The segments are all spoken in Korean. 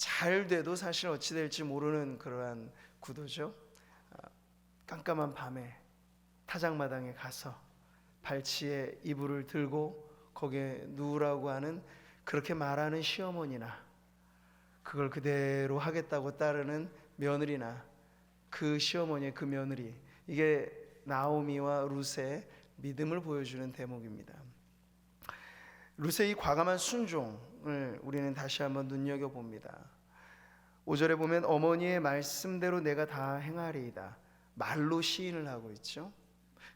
잘 돼도 사실 어찌 될지 모르는 그러한 구도죠. 깜깜한 밤에 타작마당에 가서 발치에 이불을 들고 거기에 누우라고 하는, 그렇게 말하는 시어머니나 그걸 그대로 하겠다고 따르는 며느리나 그 시어머니의 그 며느리, 이게 나오미와 룻의 믿음을 보여주는 대목입니다. 룻의 이 과감한 순종을 우리는 다시 한번 눈여겨봅니다. 5절에 보면 어머니의 말씀대로 내가 다 행하리이다, 말로 시인을 하고 있죠.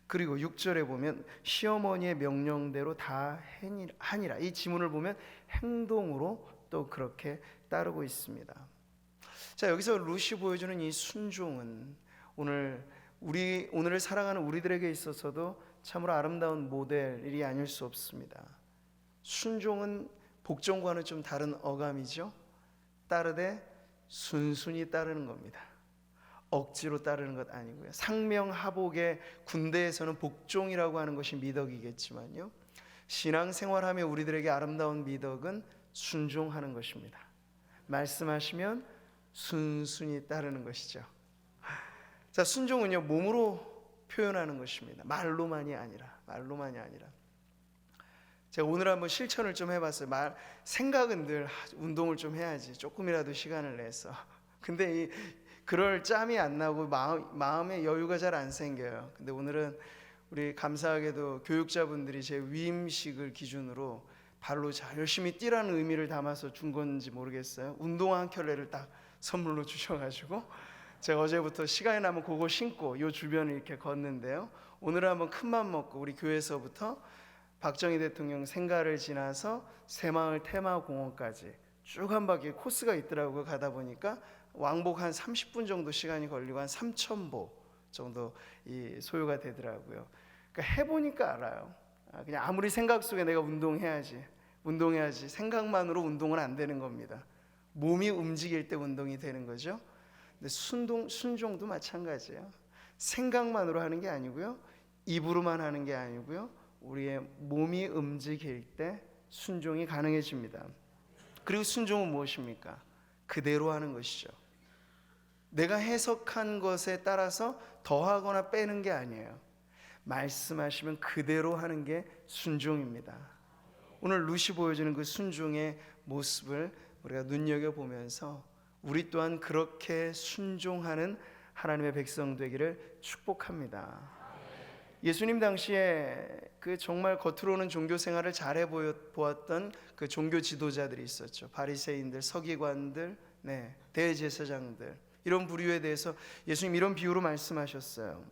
그리고 6절에 보면 시어머니의 명령대로 다 하니라, 이 지문을 보면 행동으로 또 그렇게 따르고 있습니다. 자, 여기서 룻이 보여주는 이 순종은 오늘을 살아가는 우리들에게 있어서도 참으로 아름다운 모델이 아닐 수 없습니다. 순종은 복종과는 좀 다른 어감이죠. 따르되 순순히 따르는 겁니다. 억지로 따르는 것 아니고요. 상명하복의 군대에서는 복종이라고 하는 것이 미덕이겠지만요, 신앙생활하며 우리들에게 아름다운 미덕은 순종하는 것입니다. 말씀하시면 순순히 따르는 것이죠. 자, 순종은요, 몸으로 표현하는 것입니다. 말로만이 아니라. 제가 오늘 한번 실천을 좀 해봤어요. 생각은 늘 운동을 좀 해야지, 조금이라도 시간을 내서. 근데 그럴 짬이 안 나고 마음에 여유가 잘 안 생겨요. 근데 오늘은 우리 감사하게도 교육자분들이 제 위임식을 기준으로 발로 잘 열심히 뛰라는 의미를 담아서 준 건지 모르겠어요. 운동화 한 켤레를 딱 선물로 주셔가지고 제가 어제부터 시간이 나면 그거 신고 요 주변을 이렇게 걷는데요, 오늘은 한번 큰맘 먹고 우리 교회에서부터 박정희 대통령 생가를 지나서 새마을 테마공원까지 쭉 한 바퀴 코스가 있더라고요. 가다 보니까 왕복 한 30분 정도 시간이 걸리고 한 3,000보 정도 소요가 되더라고요. 그러니까 해보니까 알아요. 그냥 아무리 생각 속에 내가 운동해야지 생각만으로 운동은 안 되는 겁니다. 몸이 움직일 때 운동이 되는 거죠. 근데 순종도 마찬가지예요. 생각만으로 하는 게 아니고요, 입으로만 하는 게 아니고요, 우리의 몸이 움직일 때 순종이 가능해집니다. 그리고 순종은 무엇입니까? 그대로 하는 것이죠. 내가 해석한 것에 따라서 더하거나 빼는 게 아니에요. 말씀하시면 그대로 하는 게 순종입니다. 오늘 룻이 보여주는 그 순종의 모습을 우리가 눈여겨보면서 우리 또한 그렇게 순종하는 하나님의 백성 되기를 축복합니다. 예수님 당시에 그 정말 겉으로는 종교 생활을 잘해 보았던 그 종교 지도자들이 있었죠. 바리새인들, 서기관들, 대제사장들, 이런 부류에 대해서 예수님 이런 비유로 말씀하셨어요.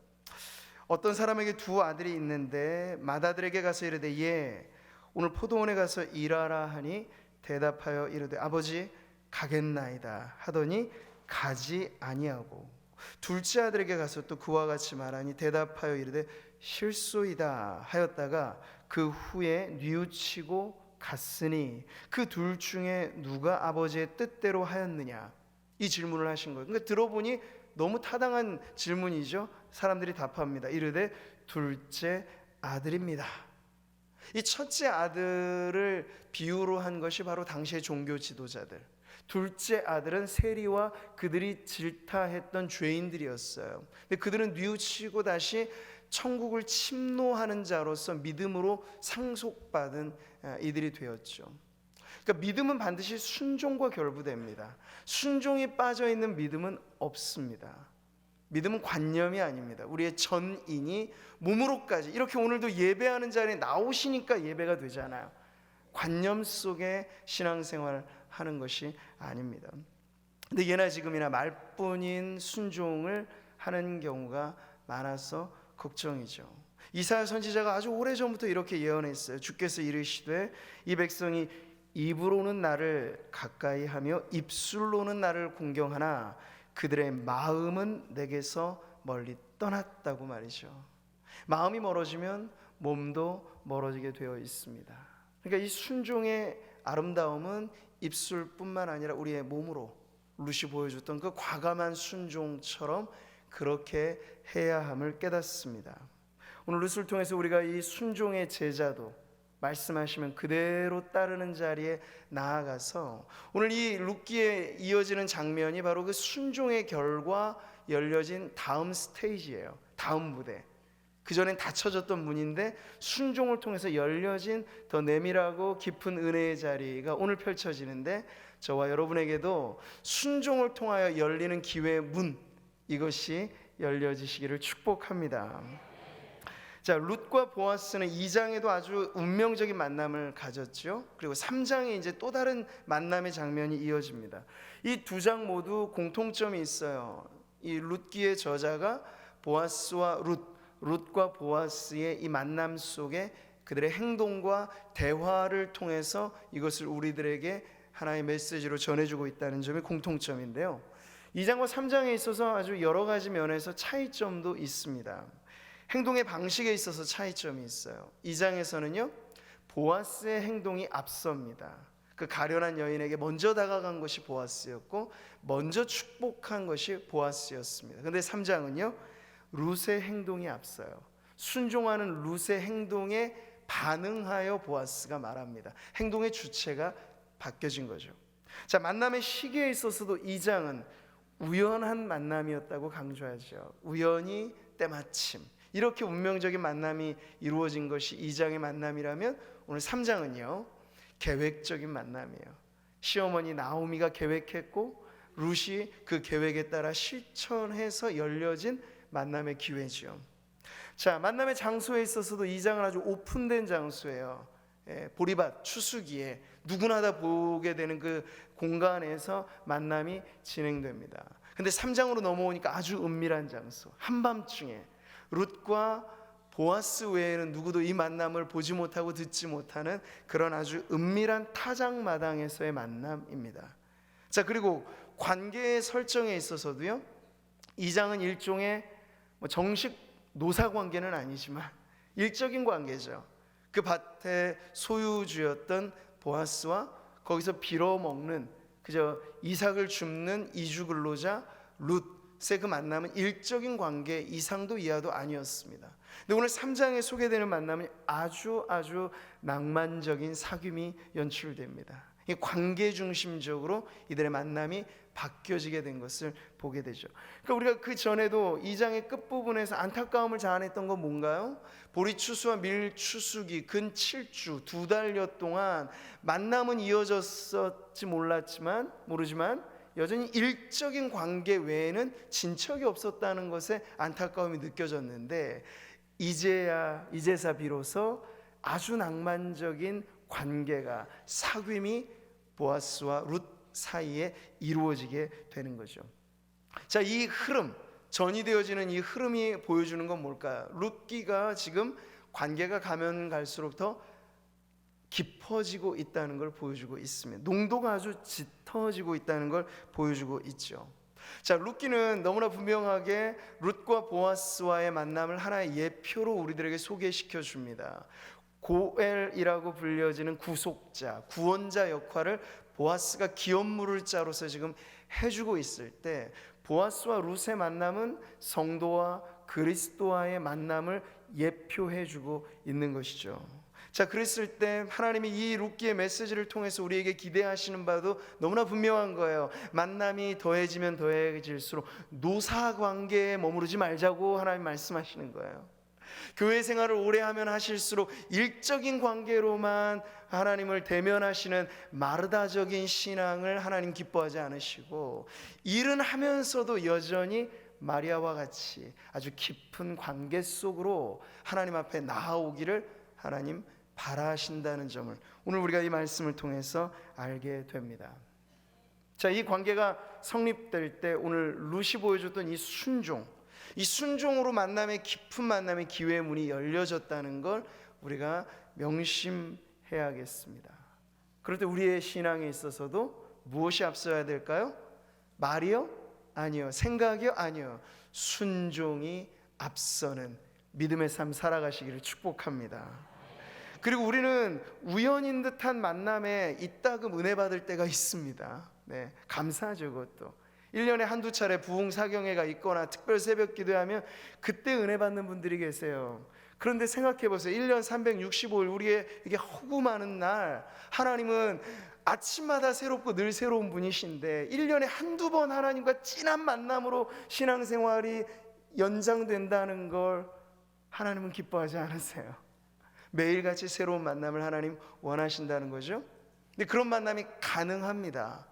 어떤 사람에게 두 아들이 있는데 맏아들에게 가서 이르되 예 오늘 포도원에 가서 일하라 하니 대답하여 이르되 아버지 가겠나이다 하더니 가지 아니하고, 둘째 아들에게 가서 또 그와 같이 말하니 대답하여 이르되 실소이다 하였다가 그 후에 뉘우치고 갔으니 그 둘 중에 누가 아버지의 뜻대로 하였느냐, 이 질문을 하신 거예요. 그러니까 들어보니 너무 타당한 질문이죠. 사람들이 답합니다. 이르되 둘째 아들입니다. 이 첫째 아들을 비유로 한 것이 바로 당시의 종교 지도자들, 둘째 아들은 세리와 그들이 질타했던 죄인들이었어요. 근데 그들은 뉘우치고 다시 천국을 침노하는 자로서 믿음으로 상속받은 이들이 되었죠. 그러니까 믿음은 반드시 순종과 결부됩니다. 순종이 빠져있는 믿음은 없습니다. 믿음은 관념이 아닙니다. 우리의 전인이 몸으로까지, 이렇게 오늘도 예배하는 자리에 나오시니까 예배가 되잖아요. 관념 속에 신앙생활을 하는 것이 아닙니다. 근데 예나 지금이나 말뿐인 순종을 하는 경우가 많아서 걱정이죠. 이사야 선지자가 아주 오래전부터 이렇게 예언했어요. 주께서 이르시되 이 백성이 입으로는 나를 가까이 하며 입술로는 나를 공경하나 그들의 마음은 내게서 멀리 떠났다고 말이죠. 마음이 멀어지면 몸도 멀어지게 되어 있습니다. 그러니까 이 순종의 아름다움은 입술뿐만 아니라 우리의 몸으로 룻이 보여줬던 그 과감한 순종처럼 그렇게 해야 함을 깨닫습니다. 오늘 룻을 통해서 우리가 이 순종의 제자도 말씀하시면 그대로 따르는 자리에 나아가서 오늘 이 룻기에 이어지는 장면이 바로 그 순종의 결과 열려진 다음 스테이지예요. 다음 무대. 그전엔 닫혀졌던 문인데 순종을 통해서 열려진 더 내밀하고 깊은 은혜의 자리가 오늘 펼쳐지는데, 저와 여러분에게도 순종을 통하여 열리는 기회의 문, 이것이 열려지시기를 축복합니다. 자, 룻과 보아스는 2장에도 아주 운명적인 만남을 가졌죠. 그리고 3장에 이제 또 다른 만남의 장면이 이어집니다. 이 두 장 모두 공통점이 있어요. 이 룻기의 저자가 보아스와 룻과 보아스의 이 만남 속에 그들의 행동과 대화를 통해서 이것을 우리들에게 하나의 메시지로 전해주고 있다는 점이 공통점인데요. 2장과 3장에 있어서 아주 여러 가지 면에서 차이점도 있습니다. 행동의 방식에 있어서 차이점이 있어요. 2장에서는요, 보아스의 행동이 앞섭니다. 그 가련한 여인에게 먼저 다가간 것이 보아스였고 먼저 축복한 것이 보아스였습니다. 그런데 3장은요, 룻의 행동이 앞서요. 순종하는 룻의 행동에 반응하여 보아스가 말합니다. 행동의 주체가 바뀌어진 거죠. 자, 만남의 시기에 있어서도 2장은 우연한 만남이었다고 강조하죠. 우연히 때마침 이렇게 운명적인 만남이 이루어진 것이 2장의 만남이라면, 오늘 3장은요 계획적인 만남이에요. 시어머니 나오미가 계획했고 룻이 그 계획에 따라 실천해서 열려진 만남의 기회죠. 자, 만남의 장소에 있어서도 2장은 아주 오픈된 장소예요. 보리밭 추수기에 누구나 다 보게 되는 그 공간에서 만남이 진행됩니다. 근데 3장으로 넘어오니까 아주 은밀한 장소, 한밤중에 룻과 보아스 외에는 누구도 이 만남을 보지 못하고 듣지 못하는 그런 아주 은밀한 타작마당에서의 만남입니다. 자, 그리고 관계의 설정에 있어서도요, 2장은 일종의 정식 노사관계는 아니지만 일적인 관계죠. 그 밭의 소유주였던 보아스와 거기서 빌어먹는, 그저 이삭을 줍는 이주근로자 룻의 그 만남은 일적인 관계 이상도 이하도 아니었습니다. 근데 오늘 3장에 소개되는 만남은 아주 낭만적인 사귐이 연출됩니다. 이 관계 중심적으로 이들의 만남이 바뀌어지게 된 것을 보게 되죠. 그러니까 우리가 그 전에도 2장의 끝부분에서 안타까움을 자아냈던 건 뭔가요? 보리추수와 밀추수기 근 7주 2달여 동안 만남은 이어졌을지 모르지만 여전히 일적인 관계 외에는 진척이 없었다는 것에 안타까움이 느껴졌는데, 이제사 비로소 아주 낭만적인 관계가, 사귐이 보아스와 룻 사이에 이루어지게 되는 거죠. 자, 이 흐름, 전이되어지는 이 흐름이 보여주는 건 뭘까요? 룻기가 지금 관계가 가면 갈수록 더 깊어지고 있다는 걸 보여주고 있습니다. 농도가 아주 짙어지고 있다는 걸 보여주고 있죠. 자, 룻기는 너무나 분명하게 룻과 보아스와의 만남을 하나의 예표로 우리들에게 소개시켜 줍니다. 고엘이라고 불려지는 구속자, 구원자 역할을 보아스가 기업물을 자로서 지금 해주고 있을 때, 보아스와 룻의 만남은 성도와 그리스도와의 만남을 예표해주고 있는 것이죠. 자, 그랬을 때 하나님이 이 룻기의 메시지를 통해서 우리에게 기대하시는 바도 너무나 분명한 거예요. 만남이 더해지면 더해질수록 노사관계에 머무르지 말자고 하나님 말씀하시는 거예요. 교회 생활을 오래 하면 하실수록 일적인 관계로만 하나님을 대면하시는 마르다적인 신앙을 하나님 기뻐하지 않으시고, 일은 하면서도 여전히 마리아와 같이 아주 깊은 관계 속으로 하나님 앞에 나아오기를 하나님 바라신다는 점을 오늘 우리가 이 말씀을 통해서 알게 됩니다. 자, 이 관계가 성립될 때 오늘 룻이 보여줬던 이 순종으로 만남의 깊은 만남의 기회의 문이 열려졌다는 걸 우리가 명심해야겠습니다. 그럴 때 우리의 신앙에 있어서도 무엇이 앞서야 될까요? 말이요? 아니요. 생각이요? 아니요. 순종이 앞서는 믿음의 삶 살아가시기를 축복합니다. 그리고 우리는 우연인 듯한 만남에 이따금 은혜 받을 때가 있습니다. 네, 감사하죠. 그것도 1년에 한두 차례 부흥 사경회가 있거나 특별 새벽 기도하면 그때 은혜 받는 분들이 계세요. 그런데 생각해 보세요. 1년 365일 우리에게 허구 많은 날, 하나님은 아침마다 새롭고 늘 새로운 분이신데 1년에 한두 번 하나님과 진한 만남으로 신앙생활이 연장된다는 걸 하나님은 기뻐하지 않으세요. 매일같이 새로운 만남을 하나님 원하신다는 거죠. 근데 그런 만남이 가능합니다.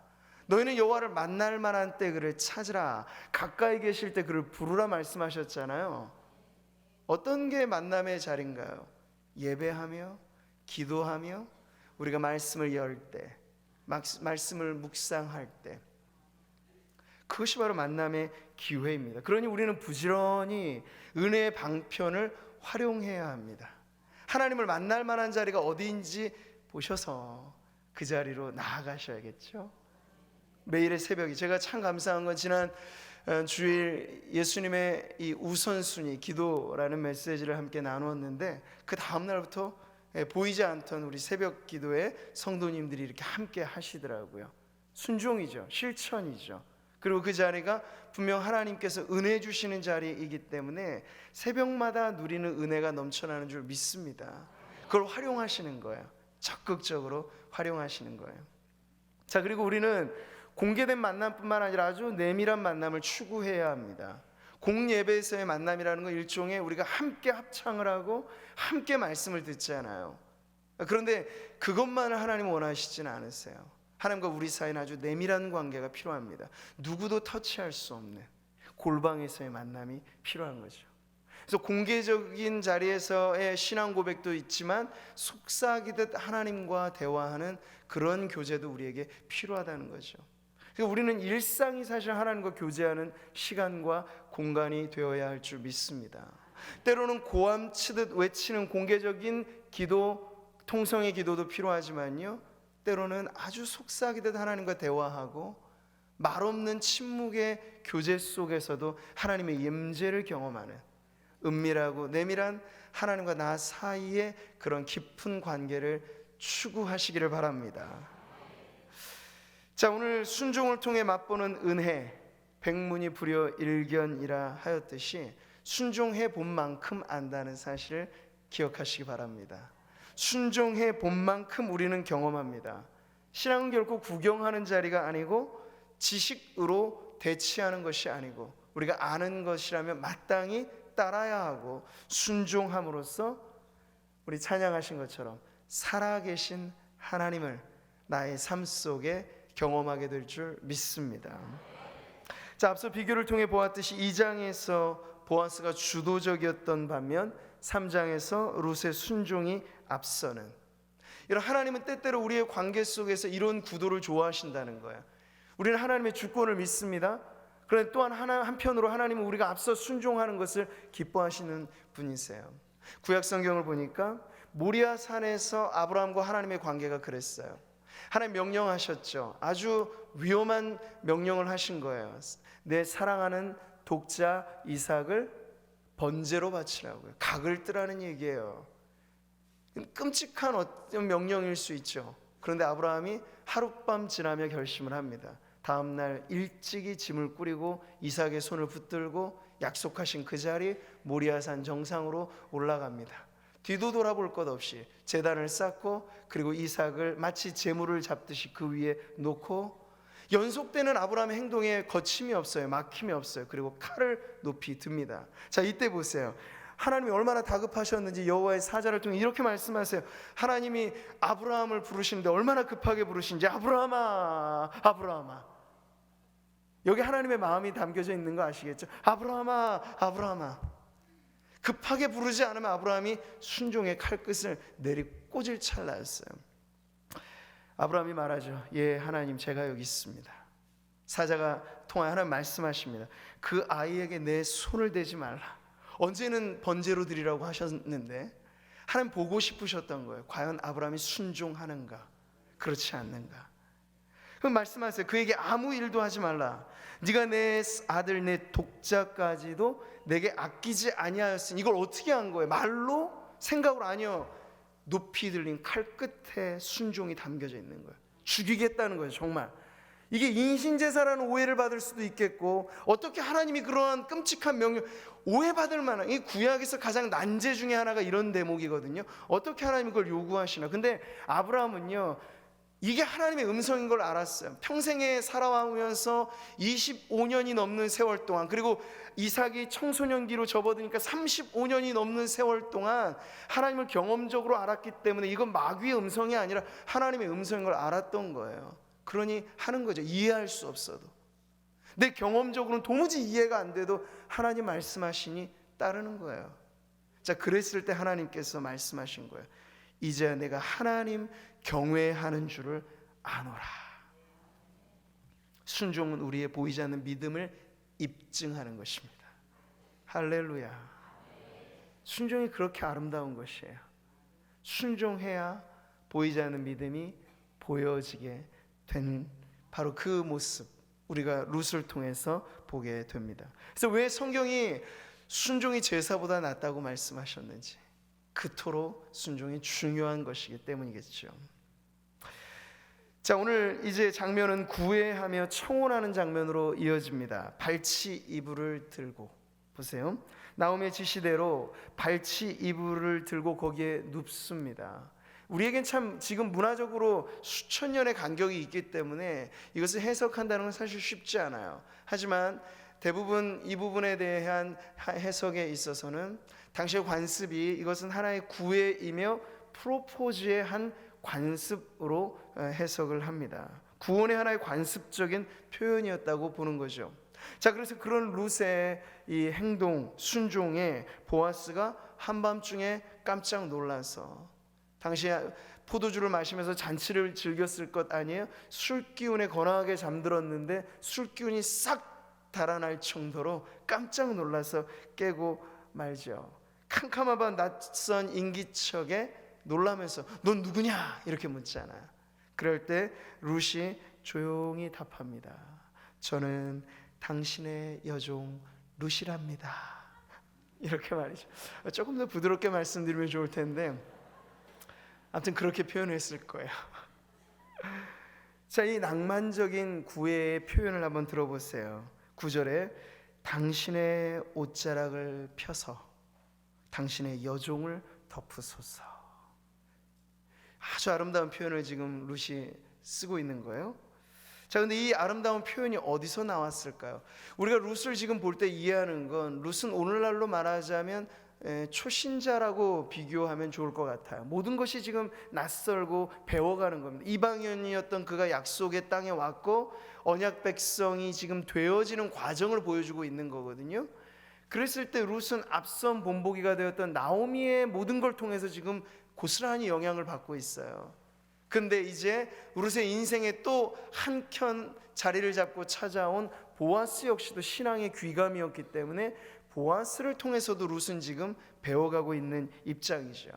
너희는 여호와를 만날 만한 때 그를 찾으라, 가까이 계실 때 그를 부르라 말씀하셨잖아요. 어떤 게 만남의 자리인가요? 예배하며 기도하며 우리가 말씀을 열 때, 말씀을 묵상할 때, 그것이 바로 만남의 기회입니다. 그러니 우리는 부지런히 은혜의 방편을 활용해야 합니다. 하나님을 만날 만한 자리가 어디인지 보셔서 그 자리로 나아가셔야겠죠. 매일의 새벽이, 제가 참 감사한 건 지난 주일 예수님의 이 우선순위 기도라는 메시지를 함께 나누었는데, 그 다음 날부터 보이지 않던 우리 새벽 기도에 성도님들이 이렇게 함께 하시더라고요. 순종이죠, 실천이죠. 그리고 그 자리가 분명 하나님께서 은혜 주시는 자리이기 때문에 새벽마다 누리는 은혜가 넘쳐나는 줄 믿습니다. 그걸 활용하시는 거예요. 적극적으로 활용하시는 거예요. 자, 그리고 우리는 공개된 만남뿐만 아니라 아주 내밀한 만남을 추구해야 합니다. 공예배에서의 만남이라는 건 일종의 우리가 함께 합창을 하고 함께 말씀을 듣잖아요. 그런데 그것만을 하나님은 원하시지는 않으세요. 하나님과 우리 사이는 아주 내밀한 관계가 필요합니다. 누구도 터치할 수 없는 골방에서의 만남이 필요한 거죠. 그래서 공개적인 자리에서의 신앙 고백도 있지만 속삭이듯 하나님과 대화하는 그런 교제도 우리에게 필요하다는 거죠. 그러니까 우리는 일상이 사실 하나님과 교제하는 시간과 공간이 되어야 할 줄 믿습니다. 때로는 고함치듯 외치는 공개적인 기도, 통성의 기도도 필요하지만요, 때로는 아주 속삭이듯 하나님과 대화하고 말없는 침묵의 교제 속에서도 하나님의 임재를 경험하는 은밀하고 내밀한 하나님과 나 사이의 그런 깊은 관계를 추구하시기를 바랍니다. 자, 오늘 순종을 통해 맛보는 은혜, 백문이 불여 일견이라 하였듯이 순종해 본 만큼 안다는 사실을 기억하시기 바랍니다. 순종해 본 만큼 우리는 경험합니다. 신앙은 결코 구경하는 자리가 아니고 지식으로 대치하는 것이 아니고 우리가 아는 것이라면 마땅히 따라야 하고 순종함으로써 우리 찬양하신 것처럼 살아계신 하나님을 나의 삶 속에 경험하게 될 줄 믿습니다. 자, 앞서 비교를 통해 보았듯이 2장에서 보아스가 주도적이었던 반면 3장에서 룻의 순종이 앞서는, 이런 하나님은 때때로 우리의 관계 속에서 이런 구도를 좋아하신다는 거예요. 우리는 하나님의 주권을 믿습니다. 그런데 또한 한편으로 하나님은 우리가 앞서 순종하는 것을 기뻐하시는 분이세요. 구약 성경을 보니까 모리아 산에서 아브라함과 하나님의 관계가 그랬어요. 하나님 명령하셨죠. 아주 위험한 명령을 하신 거예요. 내 사랑하는 독자 이삭을 번제로 바치라고요. 각을 뜨라는 얘기예요. 끔찍한 어떤 명령일 수 있죠. 그런데 아브라함이 하룻밤 지나며 결심을 합니다. 다음 날 일찍이 짐을 꾸리고 이삭의 손을 붙들고 약속하신 그 자리 모리아산 정상으로 올라갑니다. 뒤도 돌아볼 것 없이 제단을 쌓고 그리고 이삭을 마치 제물을 잡듯이 그 위에 놓고, 연속되는 아브라함의 행동에 거침이 없어요. 막힘이 없어요. 그리고 칼을 높이 듭니다. 자, 이때 보세요. 하나님이 얼마나 다급하셨는지 여호와의 사자를 통해 이렇게 말씀하세요. 하나님이 아브라함을 부르시는데 얼마나 급하게 부르신지. 아브라함아, 아브라함아. 여기 하나님의 마음이 담겨져 있는 거 아시겠죠? 아브라함아, 아브라함아. 급하게 부르지 않으면 아브라함이 순종의 칼끝을 내리꽂을 찰나였어요. 아브라함이 말하죠. 예, 하나님, 제가 여기 있습니다. 사자가 통하여 하나님 말씀하십니다. 그 아이에게 내 손을 대지 말라. 언제는 번제로 드리라고 하셨는데 하나님 보고 싶으셨던 거예요. 과연 아브라함이 순종하는가, 그렇지 않는가. 그럼 말씀하세요. 그에게 아무 일도 하지 말라. 네가 내 아들 내 독자까지도 내게 아끼지 아니하였으니. 이걸 어떻게 한 거예요? 말로? 생각으로? 아니요. 높이 들린 칼끝에 순종이 담겨져 있는 거예요. 죽이겠다는 거예요. 정말 이게 인신제사라는 오해를 받을 수도 있겠고, 어떻게 하나님이 그러한 끔찍한 명령, 오해받을 만한, 이 구약에서 가장 난제 중에 하나가 이런 대목이거든요. 어떻게 하나님이 그걸 요구하시나. 근데 아브라함은요, 이게 하나님의 음성인 걸 알았어요. 평생에 살아오면서 25년이 넘는 세월 동안, 그리고 이삭이 청소년기로 접어드니까 35년이 넘는 세월 동안 하나님을 경험적으로 알았기 때문에 이건 마귀의 음성이 아니라 하나님의 음성인 걸 알았던 거예요. 그러니 하는 거죠. 이해할 수 없어도. 내 경험적으로는 도무지 이해가 안 돼도 하나님 말씀하시니 따르는 거예요. 자, 그랬을 때 하나님께서 말씀하신 거예요. 이제야 내가 하나님 경외하는 줄을 아노라. 순종은 우리의 보이지 않는 믿음을 입증하는 것입니다. 할렐루야. 순종이 그렇게 아름다운 것이에요. 순종해야 보이지 않는 믿음이 보여지게 된 바로 그 모습, 우리가 룻을 통해서 보게 됩니다. 그래서 왜 성경이 순종이 제사보다 낫다고 말씀하셨는지, 그토록 순종이 중요한 것이기 때문이겠죠. 자, 오늘 이제 장면은 구애하며 청혼하는 장면으로 이어집니다. 발치 이불을 들고, 보세요. 나오미의 지시대로 발치 이불을 들고 거기에 눕습니다. 우리에겐 참 지금 문화적으로 수천 년의 간격이 있기 때문에 이것을 해석한다는 건 사실 쉽지 않아요. 하지만 대부분 이 부분에 대한 해석에 있어서는 당시의 관습이 이것은 하나의 구애이며 프로포즈의 한 관습으로 해석을 합니다. 구원의 하나의 관습적인 표현이었다고 보는 거죠. 자, 그래서 그런 룻의 이 행동, 순종에 보아스가 한밤중에 깜짝 놀라서, 당시에 포도주를 마시면서 잔치를 즐겼을 것 아니에요? 술기운에 거나하게 잠들었는데 술기운이 싹 달아날 정도로 깜짝 놀라서 깨고 말죠. 캄캄한 밤 낯선 인기척에 놀라면서 넌 누구냐? 이렇게 묻잖아요. 그럴 때 룻이 조용히 답합니다. 저는 당신의 여종 룻이랍니다. 이렇게 말이죠. 조금 더 부드럽게 말씀드리면 좋을 텐데 아무튼 그렇게 표현했을 거예요. 자, 이 낭만적인 구애의 표현을 한번 들어보세요. 9절에 당신의 옷자락을 펴서 당신의 여종을 덮으소서. 아주 아름다운 표현을 지금 룻이 쓰고 있는 거예요. 자, 근데 이 아름다운 표현이 어디서 나왔을까요? 우리가 룻을 지금 볼 때 이해하는 건, 룻은 오늘날로 말하자면 초신자라고 비교하면 좋을 것 같아요. 모든 것이 지금 낯설고 배워가는 겁니다. 이방인이었던 그가 약속의 땅에 왔고 언약 백성이 지금 되어지는 과정을 보여주고 있는 거거든요. 그랬을 때 룻은 앞선 본보기가 되었던 나오미의 모든 걸 통해서 지금 고스란히 영향을 받고 있어요. 근데 이제 룻의 인생에 또 한켠 자리를 잡고 찾아온 보아스 역시도 신앙의 귀감이었기 때문에 보아스를 통해서도 룻은 지금 배워가고 있는 입장이죠.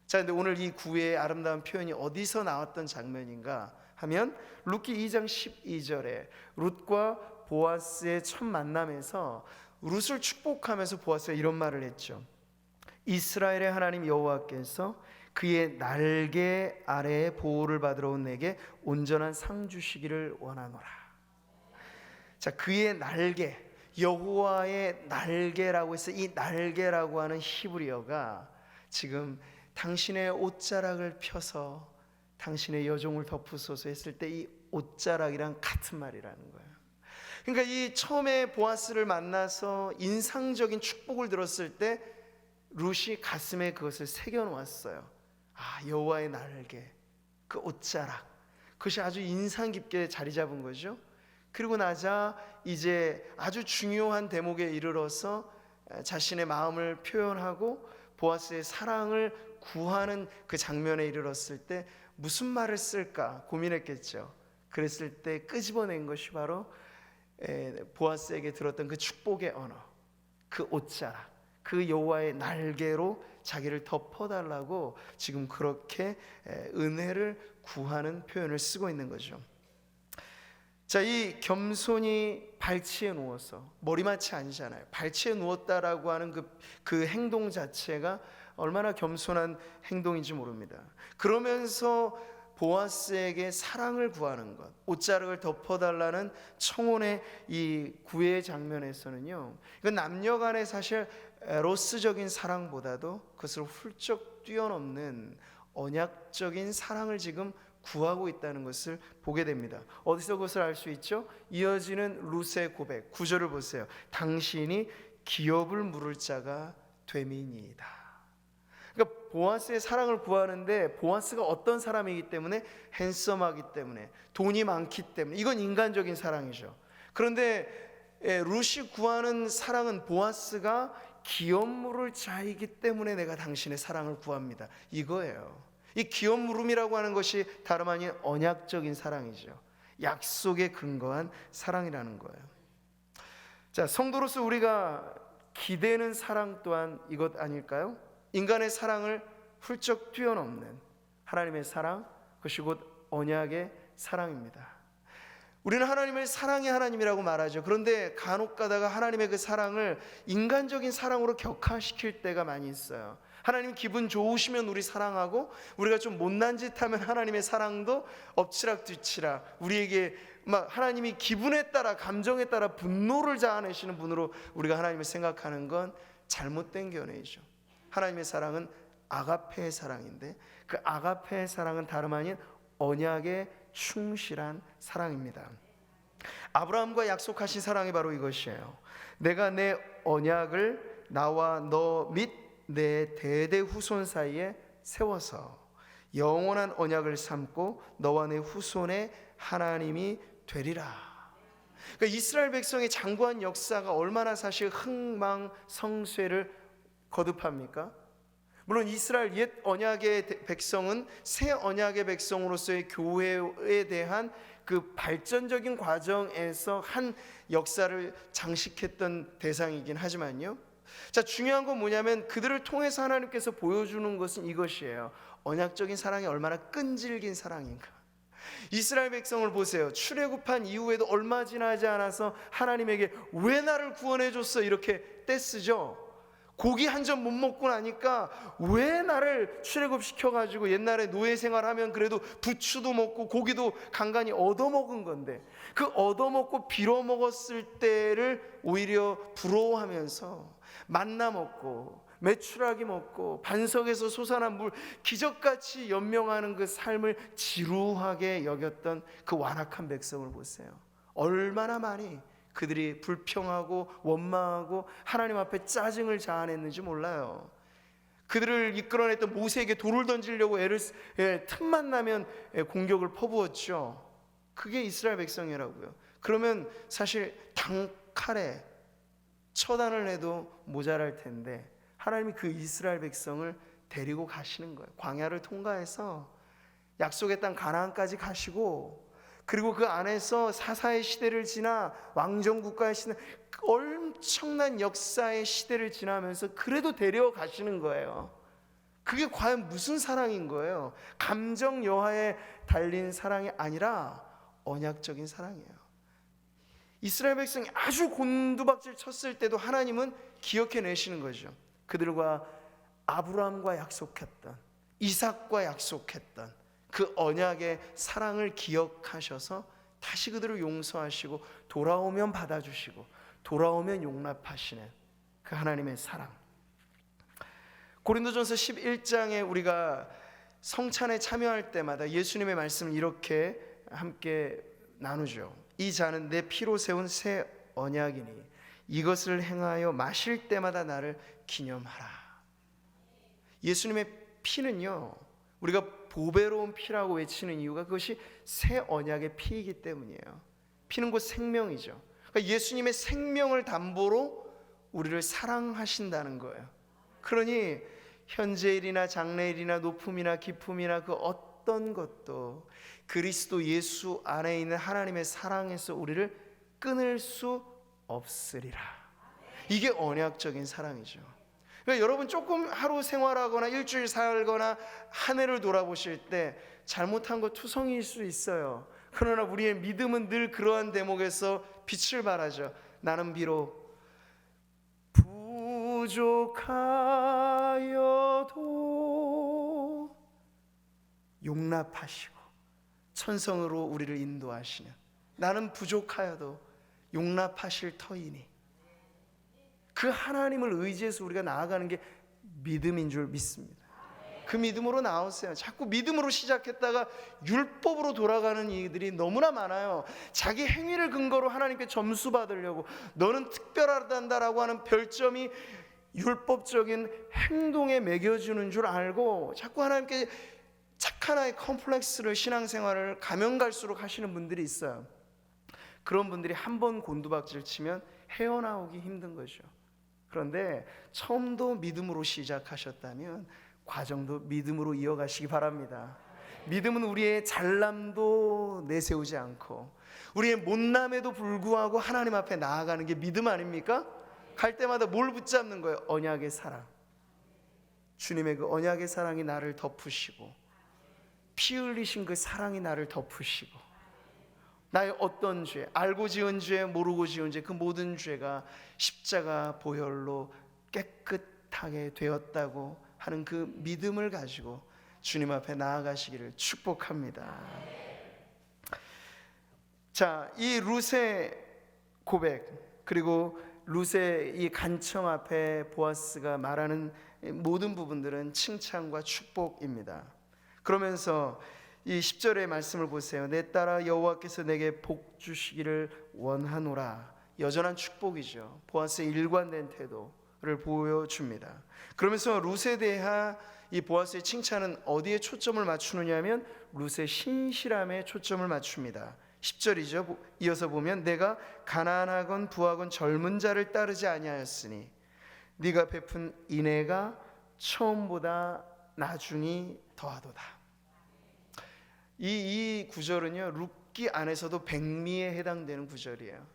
자, 근데 오늘 이 구애의 아름다운 표현이 어디서 나왔던 장면인가 하면 룻기 2장 12절에 룻과 보아스의 첫 만남에서 룻을 축복하면서 보아스가 이런 말을 했죠. 이스라엘의 하나님 여호와께서 그의 날개 아래에 보호를 받으러 온 내게 온전한 상 주시기를 원하노라. 자, 그의 날개, 여호와의 날개라고 해서 이 날개라고 하는 히브리어가 지금 당신의 옷자락을 펴서 당신의 여종을 덮으소서 했을 때 이 옷자락이랑 같은 말이라는 거예요. 그러니까 이 처음에 보아스를 만나서 인상적인 축복을 들었을 때 룻이 가슴에 그것을 새겨 놓았어요. 아, 여호와의 날개, 그 옷자락, 그것이 아주 인상 깊게 자리 잡은 거죠. 그리고 나자 이제 아주 중요한 대목에 이르러서 자신의 마음을 표현하고 보아스의 사랑을 구하는 그 장면에 이르렀을 때 무슨 말을 쓸까 고민했겠죠. 그랬을 때 끄집어낸 것이 바로 보아스에게 들었던 그 축복의 언어, 그 옷자락, 그 여호와의 날개로 자기를 덮어달라고 지금 그렇게 은혜를 구하는 표현을 쓰고 있는 거죠. 자, 이 겸손히 발치에 누워서, 머리맡이 아니잖아요. 발치에 누웠다라고 하는 그 행동 자체가 얼마나 겸손한 행동인지 모릅니다. 그러면서 보아스에게 사랑을 구하는 것, 옷자락을 덮어달라는 청혼의 이 구애 장면에서는요, 이건 남녀 간의 사실 에로스적인 사랑보다도 그것을 훌쩍 뛰어넘는 언약적인 사랑을 지금 구하고 있다는 것을 보게 됩니다. 어디서 그것을 알 수 있죠? 이어지는 룻의 고백 9절을 보세요. 당신이 기업을 물을 자가 됨이니이다. 그러니까 보아스의 사랑을 구하는데, 보아스가 어떤 사람이기 때문에? 핸섬하기 때문에, 돈이 많기 때문에. 이건 인간적인 사랑이죠. 그런데 룻이 구하는 사랑은 보아스가 기업 물을 자이기 때문에 내가 당신의 사랑을 구합니다, 이거예요. 이 기업 물음이라고 하는 것이 다름 아닌 언약적인 사랑이죠. 약속에 근거한 사랑이라는 거예요. 자, 성도로서 우리가 기대는 사랑 또한 이것 아닐까요? 인간의 사랑을 훌쩍 뛰어넘는 하나님의 사랑, 그것이 곧 언약의 사랑입니다. 우리는 하나님을 사랑의 하나님이라고 말하죠. 그런데 간혹 가다가 하나님의 그 사랑을 인간적인 사랑으로 격화시킬 때가 많이 있어요. 하나님 기분 좋으시면 우리 사랑하고, 우리가 좀 못난 짓 하면 하나님의 사랑도 엎치락 뒤치락, 우리에게 막 하나님이 기분에 따라, 감정에 따라 분노를 자아내시는 분으로 우리가 하나님을 생각하는 건 잘못된 견해이죠. 하나님의 사랑은 아가페의 사랑인데, 그 아가페의 사랑은 다름 아닌 언약의 충실한 사랑입니다. 아브라함과 약속하신 사랑이 바로 이것이에요. 내가 내 언약을 나와 너 및 내 대대 후손 사이에 세워서 영원한 언약을 삼고 너와 내 후손의 하나님이 되리라. 그러니까 이스라엘 백성의 장구한 역사가 얼마나 사실 흥망성쇠를 거듭합니까? 물론 이스라엘 옛 언약의 백성은 새 언약의 백성으로서의 교회에 대한 그 발전적인 과정에서 한 역사를 장식했던 대상이긴 하지만요, 자, 중요한 건 뭐냐면 그들을 통해서 하나님께서 보여주는 것은 이것이에요. 언약적인 사랑이 얼마나 끈질긴 사랑인가. 이스라엘 백성을 보세요. 출애굽한 이후에도 얼마 지나지 않아서 하나님에게 왜 나를 구원해 줬어 이렇게 떼쓰죠. 고기 한 점 못 먹고 나니까 왜 나를 출애굽시켜가지고, 옛날에 노예 생활하면 그래도 부추도 먹고 고기도 간간히 얻어먹은 건데, 그 얻어먹고 빌어먹었을 때를 오히려 부러워하면서 만나 먹고 메추라기 먹고 반석에서 솟아난 물 기적같이 연명하는 그 삶을 지루하게 여겼던 그 완악한 백성을 보세요. 얼마나 많이 그들이 불평하고 원망하고 하나님 앞에 짜증을 자아냈는지 몰라요. 그들을 이끌어냈던 모세에게 돌을 던지려고 틈만 나면 공격을 퍼부었죠. 그게 이스라엘 백성이라고요. 그러면 사실 단칼에 처단을 해도 모자랄 텐데 하나님이 그 이스라엘 백성을 데리고 가시는 거예요. 광야를 통과해서 약속의 땅 가나안까지 가시고, 그리고 그 안에서 사사의 시대를 지나 왕정국가의 시대, 엄청난 역사의 시대를 지나면서 그래도 데려가시는 거예요. 그게 과연 무슨 사랑인 거예요? 감정 여하에 달린 사랑이 아니라 언약적인 사랑이에요. 이스라엘 백성이 아주 곤두박질 쳤을 때도 하나님은 기억해 내시는 거죠. 그들과 아브라함과 약속했던, 이삭과 약속했던 그 언약의 사랑을 기억하셔서 다시 그들을 용서하시고 돌아오면 받아주시고 돌아오면 용납하시는 그 하나님의 사랑. 고린도전서 11장에 우리가 성찬에 참여할 때마다 예수님의 말씀을 이렇게 함께 나누죠. 이 잔은 내 피로 세운 새 언약이니 이것을 행하여 마실 때마다 나를 기념하라. 예수님의 피는요, 우리가 보배로운 피라고 외치는 이유가 그것이 새 언약의 피이기 때문이에요. 피는 곧 생명이죠. 그러니까 예수님의 생명을 담보로 우리를 사랑하신다는 거예요. 그러니 현재일이나 장래일이나 높음이나 기쁨이나 그 어떤 것도 그리스도 예수 안에 있는 하나님의 사랑에서 우리를 끊을 수 없으리라. 이게 언약적인 사랑이죠. 그러니까 여러분 조금 하루 생활하거나 일주일 살거나 한 해를 돌아보실 때 잘못한 거 투성이일 수 있어요. 그러나 우리의 믿음은 늘 그러한 대목에서 빛을 발하죠. 나는 비록 부족하여도 용납하시고 천성으로 우리를 인도하시는, 나는 부족하여도 용납하실 터이니, 그 하나님을 의지해서 우리가 나아가는 게 믿음인 줄 믿습니다. 그 믿음으로 나오세요. 자꾸 믿음으로 시작했다가 율법으로 돌아가는 이들이 너무나 많아요. 자기 행위를 근거로 하나님께 점수 받으려고, 너는 특별하단다라고 하는 별점이 율법적인 행동에 매겨주는 줄 알고 자꾸 하나님께 착한 아이 컴플렉스를, 신앙생활을 가면 갈수록 하시는 분들이 있어요. 그런 분들이 한 번 곤두박질 치면 헤어나오기 힘든 거죠. 그런데 처음도 믿음으로 시작하셨다면 과정도 믿음으로 이어가시기 바랍니다. 믿음은 우리의 잘남도 내세우지 않고 우리의 못남에도 불구하고 하나님 앞에 나아가는 게 믿음 아닙니까? 갈 때마다 뭘 붙잡는 거예요? 언약의 사랑. 주님의 그 언약의 사랑이 나를 덮으시고, 피 흘리신 그 사랑이 나를 덮으시고, 나의 어떤 죄, 알고 지은 죄, 모르고 지은 죄, 그 모든 죄가 십자가 보혈로 깨끗하게 되었다고 하는 그 믿음을 가지고 주님 앞에 나아가시기를 축복합니다. 자, 이 룻의 고백, 그리고 룻의 이 간청 앞에 보아스가 말하는 모든 부분들은 칭찬과 축복입니다. 그러면서 이 10절의 말씀을 보세요. 내 딸아 여호와께서 내게 복 주시기를 원하노라. 여전한 축복이죠. 보아스의 일관된 태도를 보여줍니다. 그러면서 룻에 대한 이 보아스의 칭찬은 어디에 초점을 맞추느냐 하면 룻의 신실함에 초점을 맞춥니다. 10절이죠. 이어서 보면 내가 가난하건 부하건 젊은 자를 따르지 아니하였으니 네가 베푼 인애가 처음보다 나중이 더하도다. 이 구절은요, 룻기 안에서도 백미에 해당되는 구절이에요.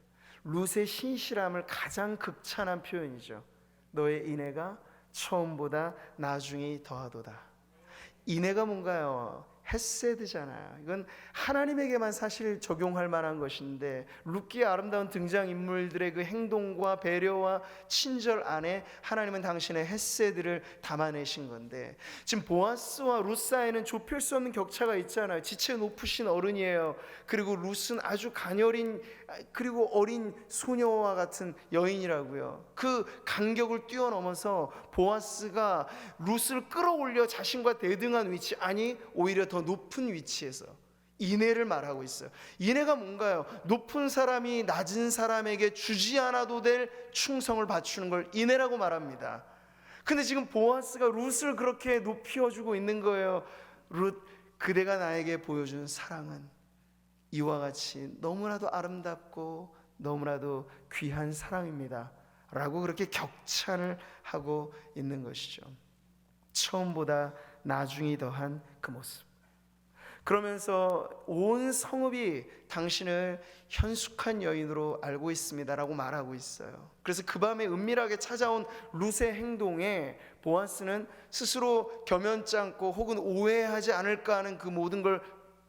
룻의 신실함을 가장 극찬한 표현이죠. 너의 인애가 처음보다 나중이 더하도다. 인애가 뭔가요? 헤세드잖아요. 이건 하나님에게만 사실 적용할 만한 것인데, 룻기의 아름다운 등장인물들의 그 행동과 배려와 친절 안에 하나님은 당신의 헤세드를 담아내신 건데, 지금 보아스와 룻 사이에는 좁힐 수 없는 격차가 있잖아요. 지체 높으신 어른이에요. 그리고 룻은 아주 가녀린 그리고 어린 소녀와 같은 여인이라고요. 그 간격을 뛰어넘어서 보아스가 룻을 끌어올려 자신과 대등한 위치, 아니 오히려 더 높은 위치에서 인애를 말하고 있어요. 인애가 뭔가요? 높은 사람이 낮은 사람에게 주지 않아도 될 충성을 바치는 걸 인애라고 말합니다. 근데 지금 보아스가 룻을 그렇게 높여주고 있는 거예요. 룻, 그대가 나에게 보여준 사랑은 이와 같이 너무나도 아름답고 너무나도 귀한 사랑입니다 라고 그렇게 격찬을 하고 있는 것이죠. 처음보다 나중이 더한 그 모습. 그러면서 온 성읍이 당신을 현숙한 여인으로 알고 있습니다 라고 말하고 있어요. 그래서 그 밤에 은밀하게 찾아온 룻의 행동에 보아스는 스스로 겸연치 않고 혹은 오해하지 않을까 하는 그 모든 걸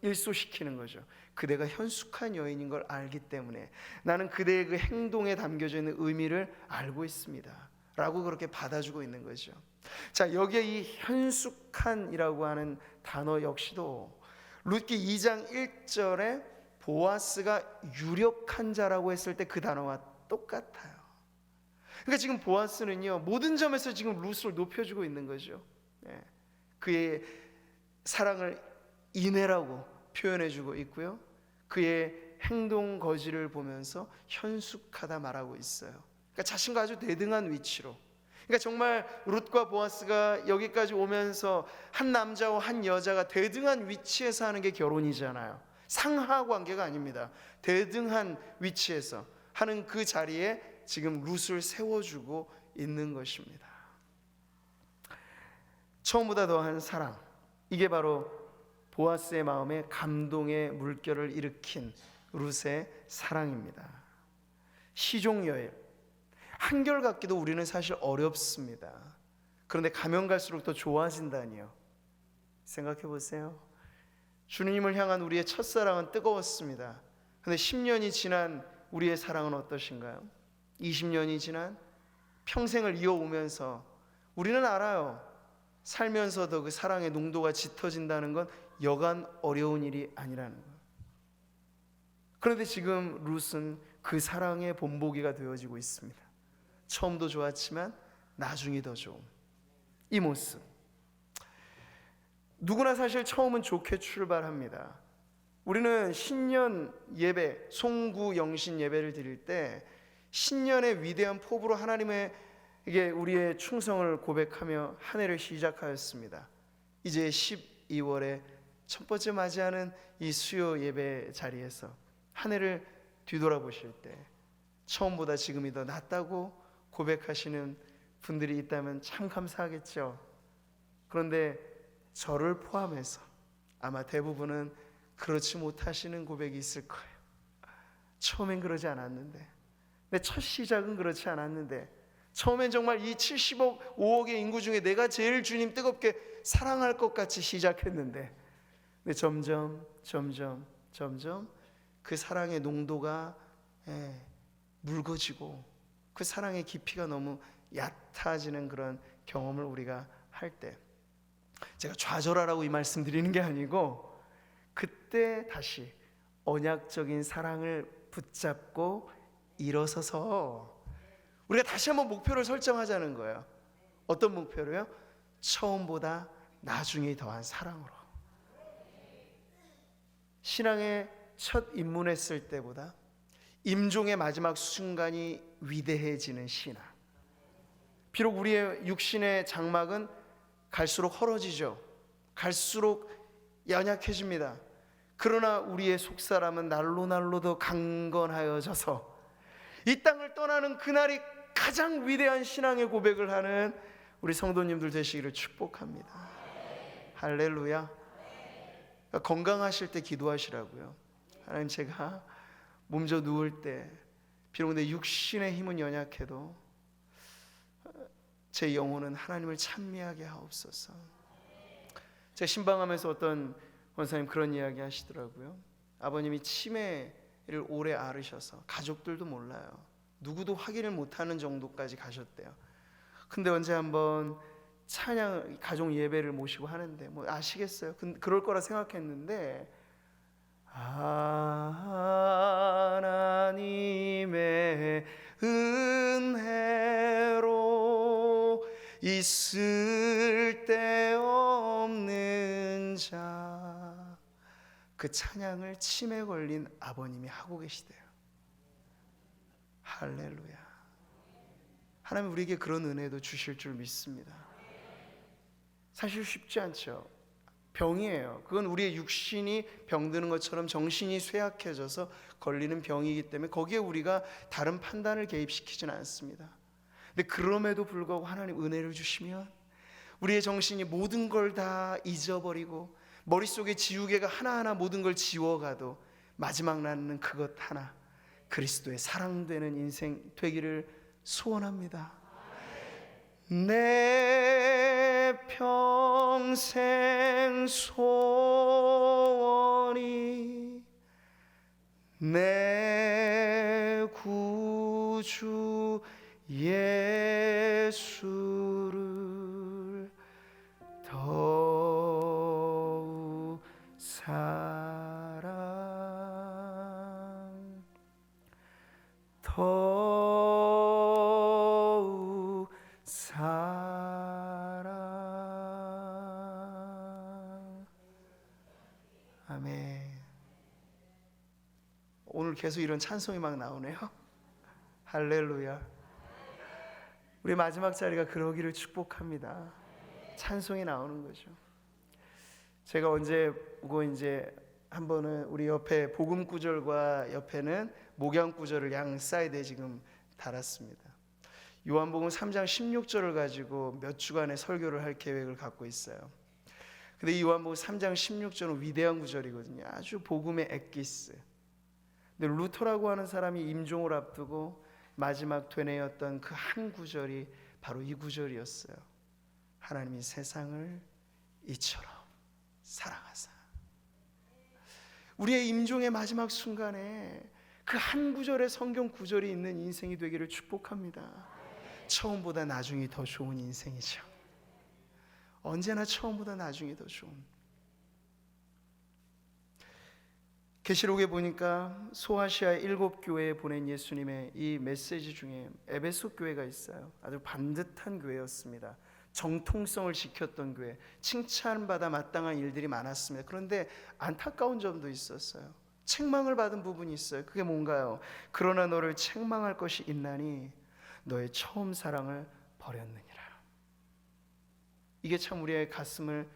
일소시키는 거죠. 그대가 현숙한 여인인 걸 알기 때문에 나는 그대의 그 행동에 담겨져 있는 의미를 알고 있습니다 라고 그렇게 받아주고 있는 거죠. 자, 여기에 이 현숙한이라고 하는 단어 역시도 룻기 2장 1절에 보아스가 유력한 자라고 했을 때 그 단어와 똑같아요. 그러니까 지금 보아스는요, 모든 점에서 지금 룻을 높여주고 있는 거죠. 그의 사랑을 인애라고 표현해주고 있고요, 그의 행동 거지를 보면서 현숙하다 말하고 있어요. 그러니까 자신과 아주 대등한 위치로. 그러니까 정말 룻과 보아스가 여기까지 오면서 한 남자와 한 여자가 대등한 위치에서 하는 게 결혼이잖아요. 상하 관계가 아닙니다. 대등한 위치에서 하는 그 자리에 지금 룻을 세워주고 있는 것입니다. 처음보다 더한 사랑, 이게 바로 보아스의 마음에 감동의 물결을 일으킨 룻의 사랑입니다. 시종여일, 한결같기도 우리는 사실 어렵습니다. 그런데 가면 갈수록 더 좋아진다니요. 생각해 보세요. 주님을 향한 우리의 첫사랑은 뜨거웠습니다. 그런데 10년이 지난 우리의 사랑은 어떠신가요? 20년이 지난 평생을 이어오면서 우리는 알아요. 살면서도 그 사랑의 농도가 짙어진다는 건 여간 어려운 일이 아니라는 거예요. 그런데 지금 룻은 그 사랑의 본보기가 되어지고 있습니다. 처음도 좋았지만 나중이 더 좋은 이 모습. 누구나 사실 처음은 좋게 출발합니다. 우리는 신년 예배, 송구 영신 예배를 드릴 때 신년의 위대한 포부로 하나님에게 우리의 충성을 고백하며 한 해를 시작하였습니다. 이제 12월에 첫 번째 맞이하는 이 수요 예배 자리에서 한 해를 뒤돌아보실 때 처음보다 지금이 더 낫다고 고백하시는 분들이 있다면 참 감사하겠죠. 그런데 저를 포함해서 아마 대부분은 그렇지 못하시는 고백이 있을 거예요. 처음엔 그러지 않았는데, 내 첫 시작은 그렇지 않았는데, 처음엔 정말 이 70억 5억의 인구 중에 내가 제일 주님 뜨겁게 사랑할 것 같이 시작했는데, 근데 점점 그 사랑의 농도가 묽어지고 그 사랑의 깊이가 너무 얕아지는 그런 경험을 우리가 할 때, 제가 좌절하라고 이 말씀 드리는 게 아니고, 그때 다시 언약적인 사랑을 붙잡고 일어서서 우리가 다시 한번 목표를 설정하자는 거예요. 어떤 목표로요? 처음보다 나중에 더한 사랑으로. 신앙의 첫 입문했을 때보다 임종의 마지막 순간이 위대해지는 신앙. 비록 우리의 육신의 장막은 갈수록 헐어지죠. 갈수록 연약해집니다. 그러나 우리의 속사람은 날로 더 강건하여져서 이 땅을 떠나는 그날이 가장 위대한 신앙의 고백을 하는 우리 성도님들 되시기를 축복합니다. 할렐루야. 건강하실 때 기도하시라고요. 하나님, 제가 몸져 누울 때 비록 내 육신의 힘은 연약해도 제 영혼은 하나님을 찬미하게 하옵소서. 제가 신방하면서 어떤 원사님 그런 이야기 하시더라고요. 아버님이 치매를 오래 앓으셔서 가족들도 몰라요. 누구도 확인을 못하는 정도까지 가셨대요. 근데 언제 한번 찬양 가족 예배를 모시고 하는데 뭐 아시겠어요? 그럴 거라 생각했는데 하나님의 은혜로 있을 데 없는 자, 그 찬양을 치매 걸린 아버님이 하고 계시대요. 할렐루야. 하나님 우리에게 그런 은혜도 주실 줄 믿습니다. 사실 쉽지 않죠. 병이에요. 그건 우리의 육신이 병드는 것처럼 정신이 쇠약해져서 걸리는 병이기 때문에 거기에 우리가 다른 판단을 개입시키지는 않습니다. 근데 그럼에도 불구하고 하나님 은혜를 주시면 우리의 정신이 모든 걸 다 잊어버리고 머릿속에 지우개가 하나하나 모든 걸 지워가도 마지막 남는 그것 하나, 그리스도의 사랑되는 인생 되기를 소원합니다. 내 평생 소원이 내 구주 예수를 더욱 더욱 사랑. 아멘. 오늘 계속 이런 찬송이 막 나오네요. 할렐루야. 우리 마지막 자리가 그러기를 축복합니다. 찬송이 나오는 거죠. 제가 언제 보고 이제 한 번은 우리 옆에 복음 구절과 옆에는 목양 구절을 양 사이드에 지금 달았습니다. 요한복음 3장 16절을 가지고 몇 주간의 설교를 할 계획을 갖고 있어요. 근데 이 요한복음 3장 16절은 위대한 구절이거든요. 아주 복음의 엑기스. 근데 루터라고 하는 사람이 임종을 앞두고 마지막 되뇌었던 그 한 구절이 바로 이 구절이었어요. 하나님이 세상을 이처럼 사랑하사. 우리의 임종의 마지막 순간에 그 한 구절의 성경 구절이 있는 인생이 되기를 축복합니다. 처음보다 나중이 더 좋은 인생이죠. 언제나 처음보다 나중이 더 좋은. 계시록에 보니까 소아시아 7교회에 보낸 예수님의 이 메시지 중에 에베소 교회가 있어요. 아주 반듯한 교회였습니다. 정통성을 지켰던 교회, 칭찬받아 마땅한 일들이 많았습니다. 그런데 안타까운 점도 있었어요. 책망을 받은 부분이 있어요. 그게 뭔가요? 그러나 너를 책망할 것이 있나니 너의 처음 사랑을 버렸느니라. 이게 참 우리의 가슴을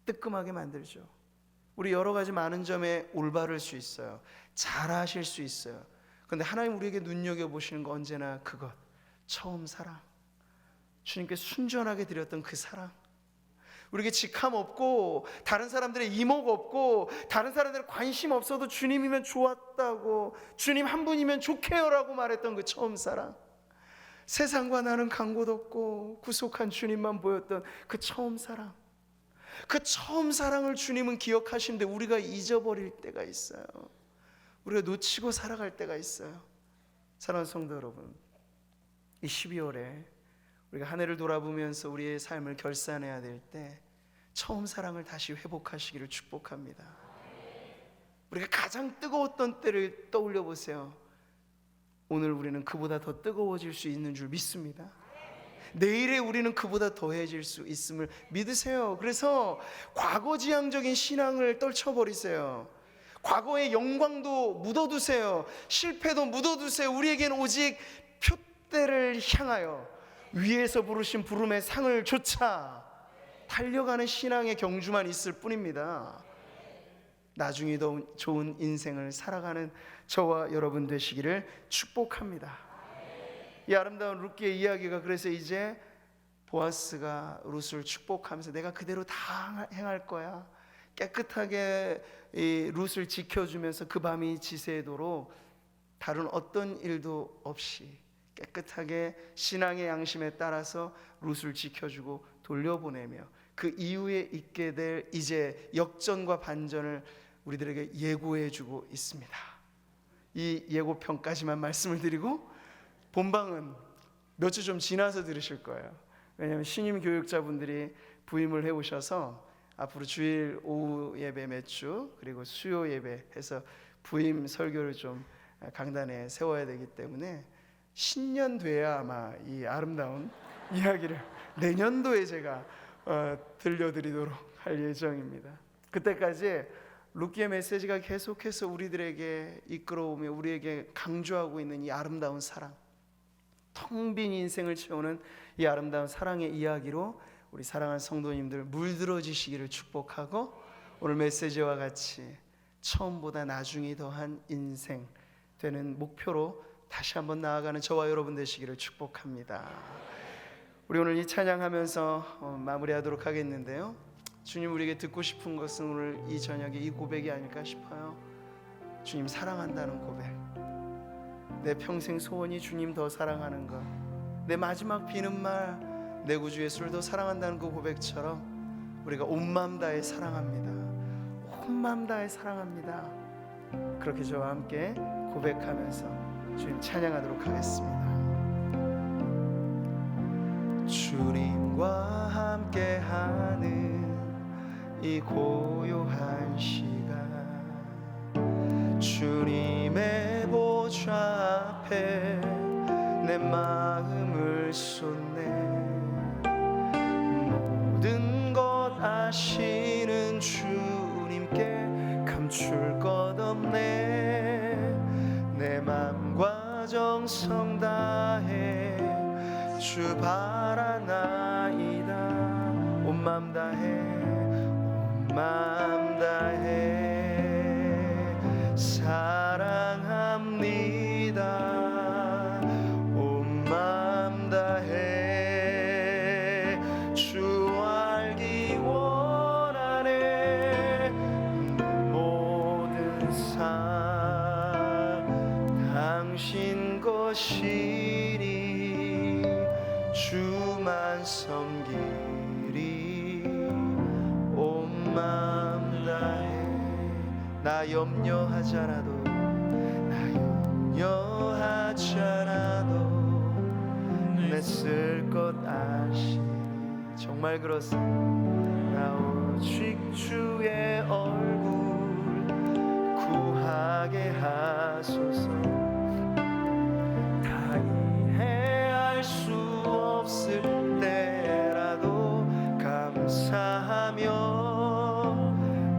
뜨끔하게 만들죠. 우리 여러 가지 많은 점에 올바를 수 있어요. 잘하실 수 있어요. 그런데 하나님 우리에게 눈여겨보시는 거 언제나 그것, 처음 사랑, 주님께 순전하게 드렸던 그 사랑, 우리에게 직함 없고 다른 사람들의 이목 없고 다른 사람들의 관심 없어도 주님이면 좋았다고, 주님 한 분이면 좋게요라고 말했던 그 처음 사랑, 세상과 나는 간 곳 없고 구속한 주님만 보였던 그 처음 사랑, 그 처음 사랑을 주님은 기억하시는데 우리가 잊어버릴 때가 있어요. 우리가 놓치고 살아갈 때가 있어요. 사랑하는 성도 여러분, 이 12월에 우리가 한 해를 돌아보면서 우리의 삶을 결산해야 될 때 처음 사랑을 다시 회복하시기를 축복합니다. 우리가 가장 뜨거웠던 때를 떠올려 보세요. 오늘 우리는 그보다 더 뜨거워질 수 있는 줄 믿습니다. 내일에 우리는 그보다 더해질 수 있음을 믿으세요. 그래서 과거지향적인 신앙을 떨쳐버리세요. 과거의 영광도 묻어두세요. 실패도 묻어두세요. 우리에게는 오직 표대를 향하여 위에서 부르신 부름의 상을 좇아 달려가는 신앙의 경주만 있을 뿐입니다. 나중에 더 좋은 인생을 살아가는 저와 여러분 되시기를 축복합니다. 이 아름다운 룻기의 이야기가 그래서 이제 보아스가 룻을 축복하면서 내가 그대로 다 행할 거야, 깨끗하게 이 룻을 지켜주면서 그 밤이 지새도록 다른 어떤 일도 없이 깨끗하게 신앙의 양심에 따라서 룻을 지켜주고 돌려보내며 그 이후에 있게 될 이제 역전과 반전을 우리들에게 예고해주고 있습니다. 이 예고편까지만 말씀을 드리고 본방은 몇 주 좀 지나서 들으실 거예요. 왜냐하면 신임 교육자분들이 부임을 해오셔서 앞으로 주일 오후 예배 몇 주 그리고 수요 예배 해서 부임 설교를 좀 강단에 세워야 되기 때문에 신년 돼야 아마 이 아름다운 이야기를 내년도에 제가 들려드리도록 할 예정입니다. 그때까지 룻기의 메시지가 계속해서 우리들에게 이끌어오며 우리에게 강조하고 있는 이 아름다운 사랑, 텅 빈 인생을 채우는 이 아름다운 사랑의 이야기로 우리 사랑하는 성도님들 물들어지시기를 축복하고, 오늘 메시지와 같이 처음보다 나중이 더한 인생 되는 목표로 다시 한번 나아가는 저와 여러분 되시기를 축복합니다. 우리 오늘 이 찬양하면서 마무리하도록 하겠는데요, 주님 우리에게 듣고 싶은 것은 오늘 이 저녁에 이 고백이 아닐까 싶어요. 주님 사랑한다는 고백, 내 평생 소원이 주님 더 사랑하는 것, 내 마지막 비는 말 내 구주 예수를 더 사랑한다는 그 고백처럼 우리가 온 마음 다해 사랑합니다, 온 마음 다해 사랑합니다, 그렇게 저와 함께 고백하면서 주님 찬양하도록 하겠습니다. 주님과 함께하는 이 고요한 시간, 주님의 보좌 앞에 내 마음을 쏟네. 모든 것 아시는 주님께 감출 것 없네. 내 맘과 정성 다해 주 바라나이다. 온 맘 다해, 온 맘 다해 사랑합니다. 온 맘 다해 주 알기 원하네. 모든 삶 당신 것이니 주만 섬기리. 온 맘 다해 나 염려하잖아도, 나 염려하잖아도 내 쓸 것 아시니. 정말 정말 그렇습니다. 나 오직 주의 얼굴 구하게 하소서. 다 이해할 수 없을 때라도 감사하며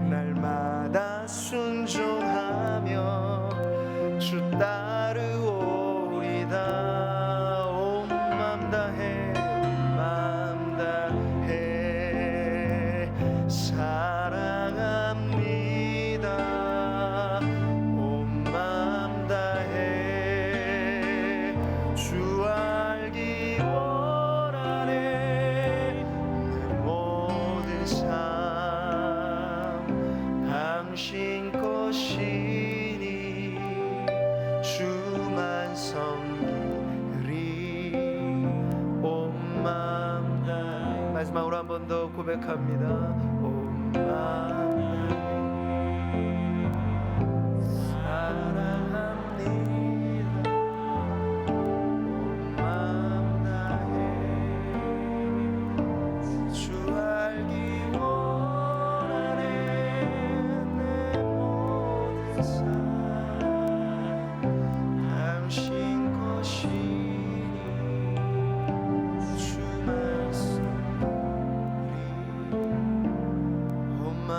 날마다 순종하며 주 따르오리다. 온 맘 다해 온 맘 다해 사랑합니다. 온 맘 다해 주 알기 원하네. 내 모든 삶 당신 것이니 주만 섬기리. 온 맘 다해. 마지막으로 한 번 더 고백합니다. 온 맘 사랑합니다. 온 맘 다해 주 알기 원하네. 내 모든 삶 당신 것이니 주만 섬기리. 온 맘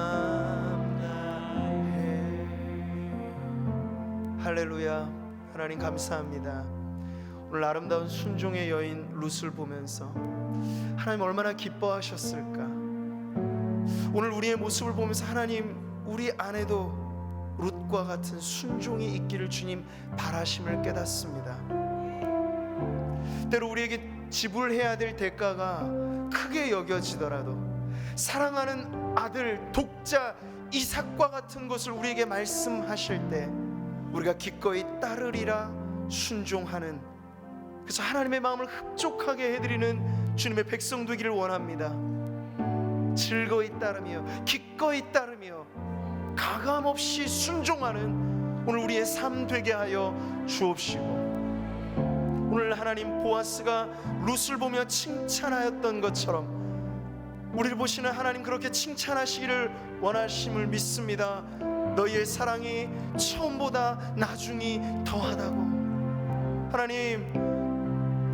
다해. 할렐루야. 하나님 감사합니다. 오늘 아름다운 순종의 여인 룻을 보면서 하나님 얼마나 기뻐하셨을까. 오늘 우리의 모습을 보면서 하나님 우리 안에도 룻과 같은 순종이 있기를 주님 바라심을 깨닫습니다. 때로 우리에게 지불해야 될 대가가 크게 여겨지더라도 사랑하는 아들 독자 이삭과 같은 것을 우리에게 말씀하실 때 우리가 기꺼이 따르리라 순종하는, 그래서 하나님의 마음을 흡족하게 해드리는 주님의 백성 되기를 원합니다. 즐거이 따르며 기꺼이 따르며 가감없이 순종하는 오늘 우리의 삶 되게 하여 주옵시고, 오늘 하나님 보아스가 룻을 보며 칭찬하였던 것처럼 우리를 보시는 하나님 그렇게 칭찬하시기를 원하심을 믿습니다. 너희의 사랑이 처음보다 나중이 더하다고. 하나님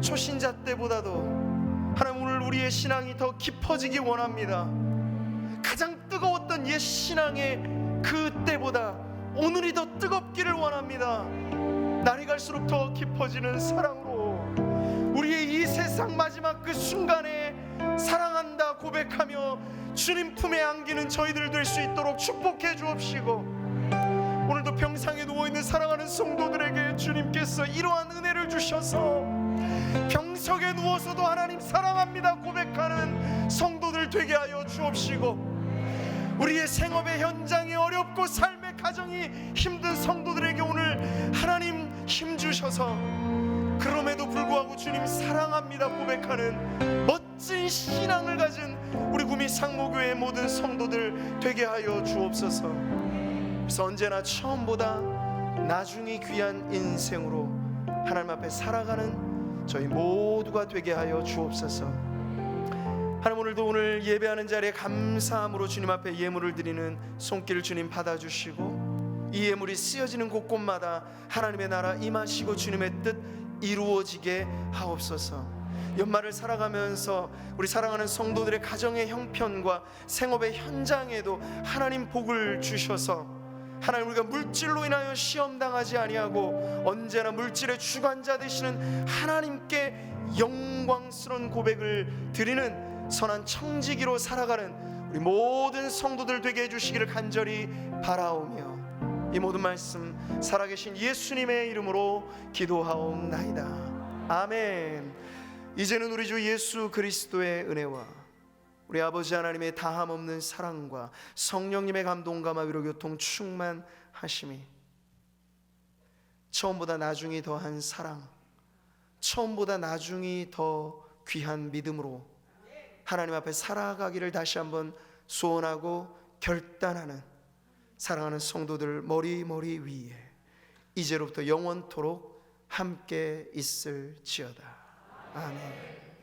초신자 때보다도 하나님 오늘 우리의 신앙이 더 깊어지기 원합니다. 가장 뜨거웠던 옛 신앙의 그 때보다 오늘이 더 뜨겁기를 원합니다. 날이 갈수록 더 깊어지는 사랑으로 우리의 이 세상 마지막 그 순간에 사랑한다 고백하며 주님 품에 안기는 저희들 될 수 있도록 축복해 주옵시고, 오늘도 병상에 누워있는 사랑하는 성도들에게 주님께서 이러한 은혜를 주셔서 병석에 누워서도 하나님 사랑합니다 고백하는 성도들 되게 하여 주옵시고, 우리의 생업의 현장이 어렵고 삶의 가정이 힘든 성도들에게 오늘 하나님 힘 주셔서 그럼에도 불구하고 주님 사랑합니다 고백하는 멋진 신앙을 가진 우리 구미 상모교회의 모든 성도들 되게 하여 주옵소서. 그래서 언제나 처음보다 나중이 귀한 인생으로 하나님 앞에 살아가는 저희 모두가 되게 하여 주옵소서. 하나님 오늘도 오늘 예배하는 자리에 감사함으로 주님 앞에 예물을 드리는 손길을 주님 받아주시고, 이 예물이 쓰여지는 곳곳마다 하나님의 나라 임하시고 주님의 뜻 이루어지게 하옵소서. 연말을 살아가면서 우리 사랑하는 성도들의 가정의 형편과 생업의 현장에도 하나님 복을 주셔서 하나님 우리가 물질로 인하여 시험당하지 아니하고 언제나 물질의 주관자 되시는 하나님께 영광스러운 고백을 드리는 선한 청지기로 살아가는 우리 모든 성도들 되게 해주시기를 간절히 바라오며, 이 모든 말씀 살아계신 예수님의 이름으로 기도하옵나이다. 아멘. 이제는 우리 주 예수 그리스도의 은혜와 우리 아버지 하나님의 다함없는 사랑과 성령님의 감동과 위로 교통 충만하심이, 처음보다 나중이 더한 사랑, 처음보다 나중이 더 귀한 믿음으로 하나님 앞에 살아가기를 다시 한번 소원하고 결단하는 사랑하는 성도들 머리 위에 이제로부터 영원토록 함께 있을지어다. 아멘.